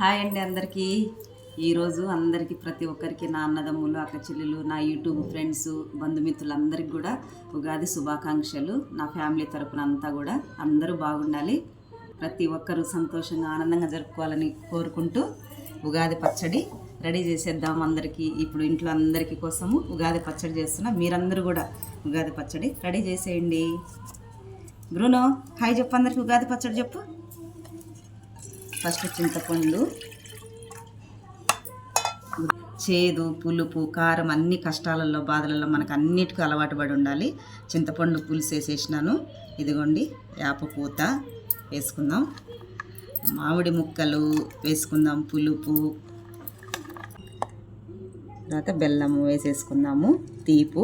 Hi అండి అందరికీ. ఈరోజు అందరికీ ప్రతి ఒక్కరికి నా అన్నదమ్ములు అక్క చెల్లెలు నా యూట్యూబ్ ఫ్రెండ్స్ బంధుమిత్రులందరికీ కూడా ఉగాది శుభాకాంక్షలు. నా ఫ్యామిలీ తరపున అంతా కూడా అందరూ బాగుండాలి, ప్రతి ఒక్కరూ సంతోషంగా ఆనందంగా జరుపుకోవాలని కోరుకుంటూ ఉగాది పచ్చడి రెడీ చేసేద్దాం అందరికీ. ఇప్పుడు ఇంట్లో అందరికీ కోసము ఉగాది పచ్చడి చేస్తున్నా. మీరందరూ కూడా ఉగాది పచ్చడి రెడీ చేసేయండి. బ్రూనో హాయ్ చెప్పు అందరికీ, ఉగాది పచ్చడి చెప్పు. ఫస్ట్ చింతపండు, చేదు పులుపు కారం అన్ని కష్టాలలో బాధలలో మనకు అన్నిటికీ అలవాటు పడి ఉండాలి. చింతపండు పులుసు వేసేసినాను. ఇదిగోండి వేప పూత వేసుకుందాం, మామిడి ముక్కలు వేసుకుందాం, పులుపు, తర్వాత బెల్లము వేసేసుకుందాము, తీపు,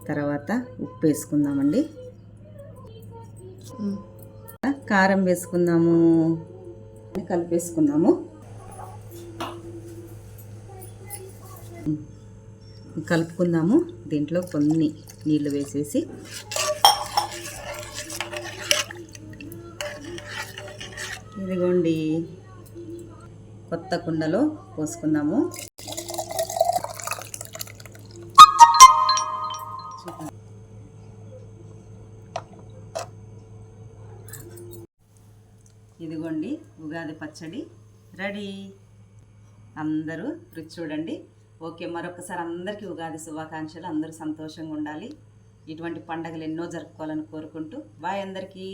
తర్వాత ఉప్పు వేసుకుందామండి, కారం వేసుకుందాము, కలిపేసుకుందాము. కలుపుకుందాము. దీంట్లో కొన్ని నీళ్ళు వేసేసి ఇదిగోండి కొత్త కుండలో పోసుకుందాము. ఇదిగోండి ఉగాది పచ్చడి రెడీ. అందరూ రుచి చూడండి. ఓకే, మరొకసారి అందరికీ ఉగాది శుభాకాంక్షలు. అందరూ సంతోషంగా ఉండాలి, ఇటువంటి పండగలు ఎన్నో జరుపుకోవాలని కోరుకుంటూ బాయ్ అందరికీ.